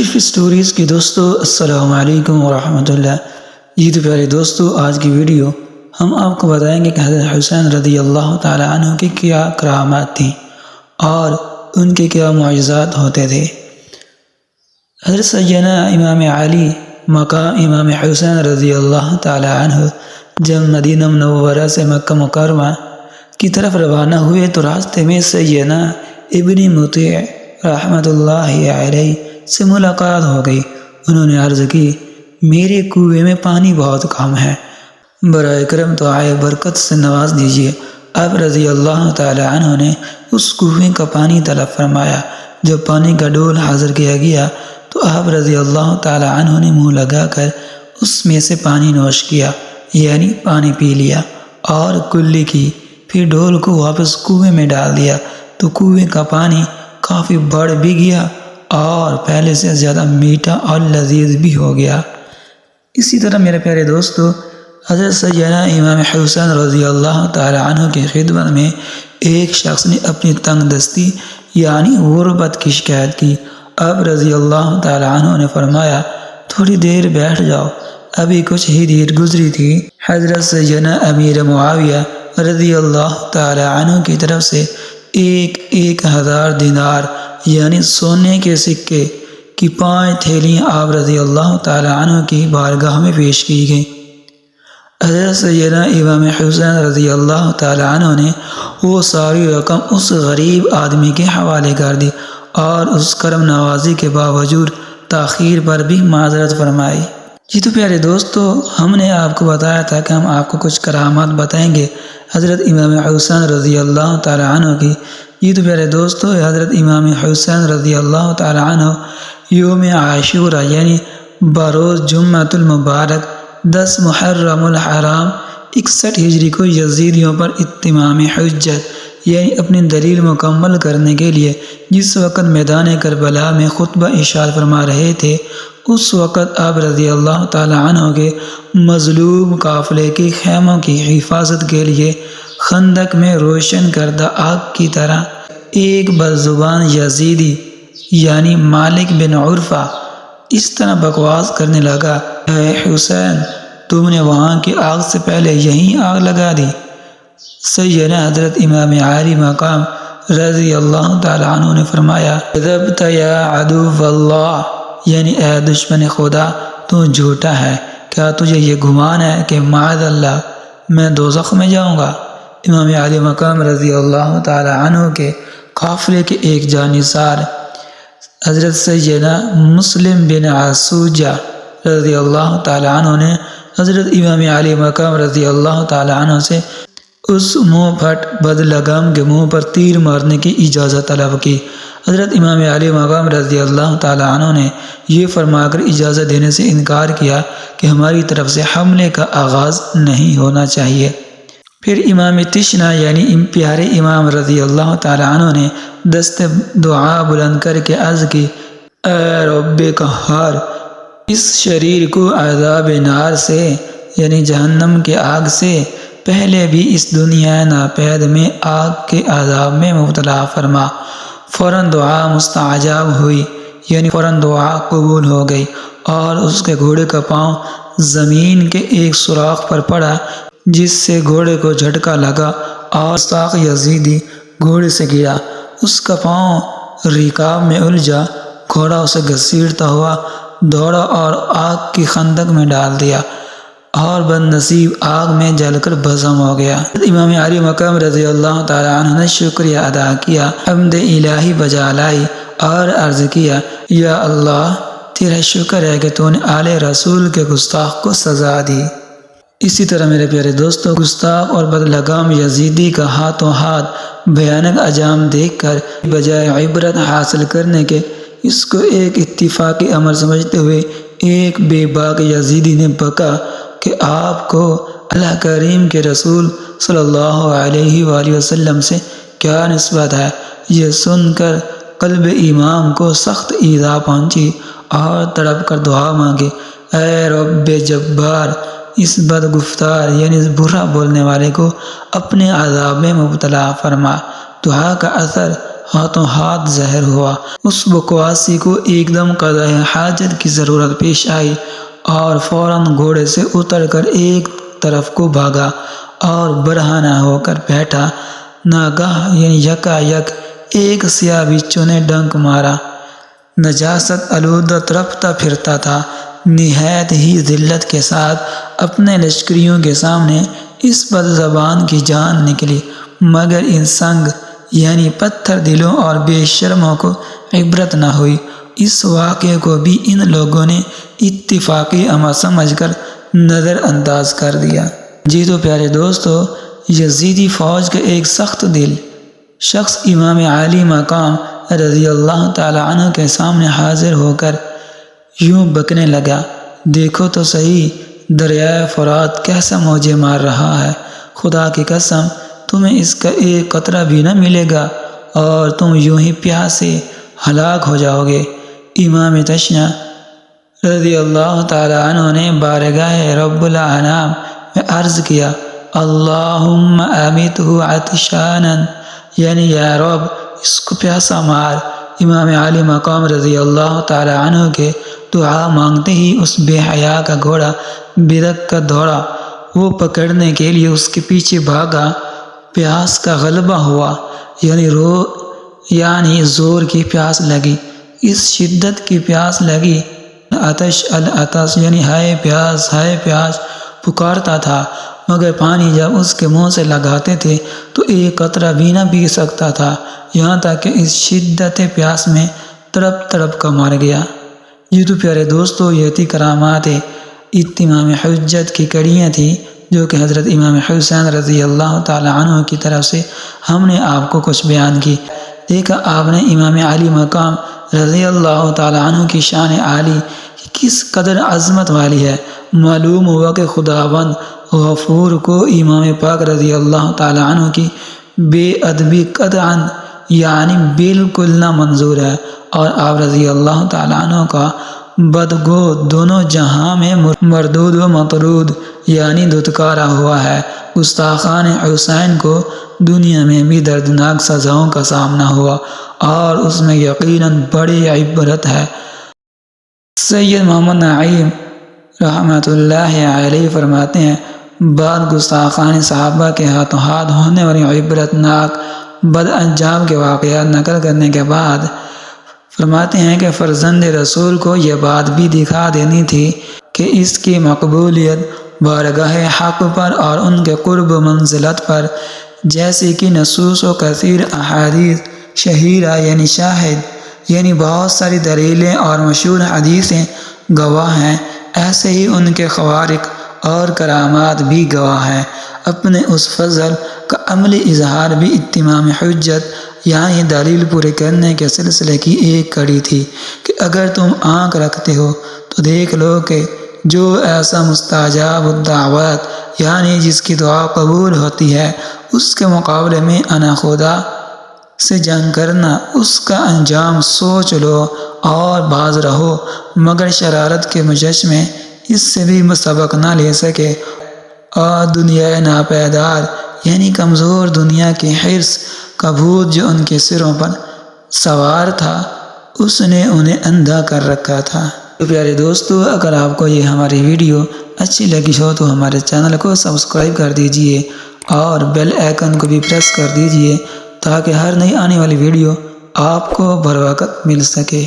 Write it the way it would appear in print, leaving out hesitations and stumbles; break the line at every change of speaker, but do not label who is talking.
اشرف stories کے دوستو السلام علیکم ورحمۃ اللہ۔ جی تو پیارے دوستو، آج کی ویڈیو ہم آپ کو بتائیں گے کہ حضرت حسین رضی اللہ تعالی عنہ کی کیا کرامات تھیں اور ان کے کیا معجزات ہوتے تھے۔ حضرت سیدنا امام علی مقام امام حسین رضی اللہ تعالی عنہ جب مدینہ منورہ سے مکہ مکرمہ کی طرف روانہ ہوئے تو راستے میں سیدنا ابن مطیع رحمۃ اللہ علیہ سے ملاقات ہو گئی۔ انہوں نے عرض کی، میرے کنویں میں پانی بہت کم ہے، برائے کرم تو آئے برکت سے نواز دیجیے۔ آپ رضی اللہ تعالی عنہ نے اس کنویں کا پانی طلب فرمایا۔ جب پانی کا ڈول حاضر کیا گیا تو آپ رضی اللہ تعالی عنہ نے منہ لگا کر اس میں سے پانی نوش کیا، یعنی پانی پی لیا اور کلی کی، پھر ڈول کو واپس کنویں میں ڈال دیا تو کنویں کا پانی کافی بڑھ بھی گیا اور پہلے سے زیادہ میٹھا اور لذیذ بھی ہو گیا۔ اسی طرح میرے پیارے دوستو، حضرت سیدنا امام حسین رضی اللہ تعالی عنہ کی خدمت میں ایک شخص نے اپنی تنگ دستی یعنی غربت کی شکایت کی۔ اب رضی اللہ تعالی عنہ نے فرمایا، تھوڑی دیر بیٹھ جاؤ، ابھی کچھ ہی دیر گزری تھی حضرت سیدنا امیر معاویہ رضی اللہ تعالی عنہ کی طرف سے 1000 دینار یعنی سونے کے سکے کی 5 تھیلیاں آپ رضی اللہ تعالی عنہ کی بارگاہ میں پیش کی گئیں۔ حضرت سیدنا امام حسین رضی اللہ تعالی عنہ نے وہ ساری رقم اس غریب آدمی کے حوالے کر دی اور اس کرم نوازی کے باوجود تاخیر پر بھی معذرت فرمائی۔ جی تو پیارے دوستو، ہم نے آپ کو بتایا تھا کہ ہم آپ کو کچھ کرامات بتائیں گے حضرت امام حسین رضی اللہ تعالی عنہ کی۔ یہ تو پیارے دوستو، حضرت امام حسین رضی اللہ تعالی عنہ یوم عاشورہ یعنی بروز جمعۃ المبارک 10 محرم الحرام 61 ہجری کو یزیدیوں پر اتمام حجت یعنی اپنی دلیل مکمل کرنے کے لیے جس وقت میدان کربلا میں خطبہ ارشاد فرما رہے تھے، اس وقت آپ رضی اللہ تعالی عنہ کے مظلوم قافلے کے خیموں کی حفاظت کے لیے خندق میں روشن کردہ آگ کی طرح ایک بدزبان یزیدی یعنی مالک بن عرفہ اس طرح بکواس کرنے لگا، اے حسین، تم نے وہاں کی آگ سے پہلے یہیں آگ لگا دی۔ سیدنا حضرت امام علی مقام رضی اللہ تعالی عنہ نے فرمایا، کذبت یا عدو اللہ یعنی اے دشمن خدا، تو جھوٹا ہے، کیا تجھے یہ گمان ہے کہ معاذ اللہ میں دوزخ میں جاؤں گا؟ امام علی مقام رضی اللہ تعالی عنہ کے قافلے کے ایک جانثار حضرت سیدنا مسلم بن عسوجہ رضی اللہ تعالی عنہ نے حضرت امام علی مقام رضی اللہ تعالی عنہ سے اس منہ پھٹ بدلگام کے منہ پر تیر مارنے کی اجازت طلب کی۔ حضرت امام علی مقام رضی اللہ تعالی عنہ نے یہ فرما کر اجازت دینے سے انکار کیا کہ ہماری طرف سے حملے کا آغاز نہیں ہونا چاہیے۔ پھر امام تشنا یعنی پیارے امام رضی اللہ تعالی عنہ نے دست دعا بلند کر کے عرض کی، اے رب قہار، اس شریر کو عذاب نار سے یعنی جہنم کے آگ سے پہلے بھی اس دنیا ناپید میں آگ کے عذاب میں مبتلا فرما۔ فوراً دعا مستجاب ہوئی یعنی فوراً دعا قبول ہو گئی اور اس کے گھوڑے کا پاؤں زمین کے ایک سوراخ پر پڑا جس سے گھوڑے کو جھٹکا لگا اور ساق یزیدی گھوڑے سے گرا۔ اس کا پاؤں رکاب میں الجھا، گھوڑا اسے گھسیٹتا ہوا دوڑا اور آگ کی خندق میں ڈال دیا اور بد نصیب آگ میں جل کر بھسم ہو گیا۔ امام علی مقام رضی اللہ تعالی عنہ نے شکریہ ادا کیا، حمد الہی بجا لائی اور عرض کیا، یا اللہ، تیرا شکر ہے کہ تو نے آل رسول کے گستاخ کو سزا دی۔ اسی طرح میرے پیارے دوستو، گستاخ اور بدلگام یزیدی کا ہاتھوں ہاتھ بھیانک انجام دیکھ کر بجائے عبرت حاصل کرنے کے اس کو ایک اتفاقی عمل سمجھتے ہوئے ایک بے باک یزیدی نے بکا کہ آپ کو اللہ کریم کے رسول صلی اللہ علیہ وآلہ وسلم سے کیا نسبت ہے۔ یہ سن کر قلب امام کو سخت ایذا پہنچی اور تڑپ کر دعا مانگی، اے رب جبار، اس بدگفتار یعنی برا بولنے والے کو اپنے عذاب میں مبتلا فرما۔ دعا کا اثر ہاتھوں ہاتھ ظاہر ہوا۔ اس بکواسی کو ایک دم قضاء حاجت کی ضرورت پیش آئی اور فوراً گھوڑے سے اتر کر ایک طرف کو بھاگا اور برہنہ ہو کر بیٹھا۔ ناگاہ یعنی یکا یک ایک سیاہ بچھو نے ڈنک مارا۔ نجاست آلودہ تڑپتا پھرتا تھا۔ نہایت ہی ذلت کے ساتھ اپنے لشکریوں کے سامنے اس بد زبان کی جان نکلی، مگر ان سنگ یعنی پتھر دلوں اور بے شرموں کو عبرت نہ ہوئی۔ اس واقعے کو بھی ان لوگوں نے اتفاقی امر سمجھ کر نظر انداز کر دیا۔ جی تو پیارے دوستو، یزیدی فوج کا ایک سخت دل شخص امام عالی مقام رضی اللہ تعالی عنہ کے سامنے حاضر ہو کر یوں بکنے لگا، دیکھو تو صحیح دریائے فرات کیسا موجیں مار رہا ہے، خدا کی قسم تمہیں اس کا ایک قطرہ بھی نہ ملے گا اور تم یوں ہی پیاس سے ہلاک ہو جاؤ گے۔ امام تشیع رضی اللہ تعالی عنہ نے بارگاہ رب الانام میں عرض کیا، اللہم امیتہ عطشانا، یعنی یا رب اس کو پیاسا مار۔ امام عالی مقام رضی اللہ تعالی عنہ کے دعا مانگتے ہی اس بے حیا کا گھوڑا بدک کر دوڑا۔ وہ پکڑنے کے لیے اس کے پیچھے بھاگا۔ پیاس کا غلبہ ہوا، یعنی زور کی پیاس لگی۔ اس شدت کی پیاس لگی، عطش العطش یعنی ہائے پیاس ہائے پیاس پکارتا تھا، مگر پانی جب اس کے منہ سے لگاتے تھے تو ایک قطرہ بھی نہ پی سکتا تھا، یہاں تک کہ اس شدت پیاس میں تڑپ تڑپ کر مر گیا۔ یہ تو پیارے دوستو یہ تھی کرامات اتمام حجت کی کڑیاں تھیں جو کہ حضرت امام حسین رضی اللہ تعالی عنہ کی طرف سے ہم نے آپ کو کچھ بیان کی۔ دیکھا آپ نے امام علی مقام رضی اللہ تعالی عنہ کی شان عالی کس قدر عظمت والی ہے۔ معلوم ہوا کہ خداوند غفور کو امام پاک رضی اللہ تعالی عنہ کی بے ادبی قطعاً یعنی بالکل نہ منظور ہے، اور آپ رضی اللہ تعالی عنہ کا بدگو دونوں جہاں میں مردود و مطرود یعنی دھتکارا ہوا ہے۔ گستاخان حسین کو دنیا میں بھی دردناک سزاؤں کا سامنا ہوا اور اس میں یقیناً بڑی عبرت ہے۔ سید محمد نعیم رحمۃ اللہ علیہ فرماتے ہیں، بعد گستاخان صحابہ کے ہاتھوں ہاتھ ہونے والی عبرت ناک بد انجام کے واقعات نقل کرنے کے بعد فرماتے ہیں کہ فرزند رسول کو یہ بات بھی دکھا دینی تھی کہ اس کی مقبولیت بارگاہ حق پر اور ان کے قرب و منزلت پر، جیسے کہ نصوص و کثیر احادیث شہیرہ یعنی شاہد یعنی بہت ساری دلیلیں اور مشہور حدیثیں گواہ ہیں، ایسے ہی ان کے خوارق اور کرامات بھی گواہ ہیں۔ اپنے اس فضل کا عملی اظہار بھی اتمام حجت یعنی دلیل پورے کرنے کے سلسلے کی ایک کڑی تھی کہ اگر تم آنکھ رکھتے ہو تو دیکھ لو کہ جو ایسا مستجاب الدعوات یعنی جس کی دعا قبول ہوتی ہے، اس کے مقابلے میں انا خدا سے جنگ کرنا، اس کا انجام سوچ لو اور باز رہو، مگر شرارت کے مجسمے اس سے بھی سبق نہ لے سکے، اور دنیا ناپیدار یعنی کمزور دنیا کی حرص کا بھوت جو ان کے سروں پر سوار تھا، اس نے انہیں اندھا کر رکھا تھا۔ تو پیارے دوستو، اگر آپ کو یہ ہماری ویڈیو اچھی لگی ہو تو ہمارے چینل کو سبسکرائب کر دیجئے اور بیل آئیکن کو بھی پریس کر دیجئے تاکہ ہر نئی آنے والی ویڈیو آپ کو بر وقت مل سکے۔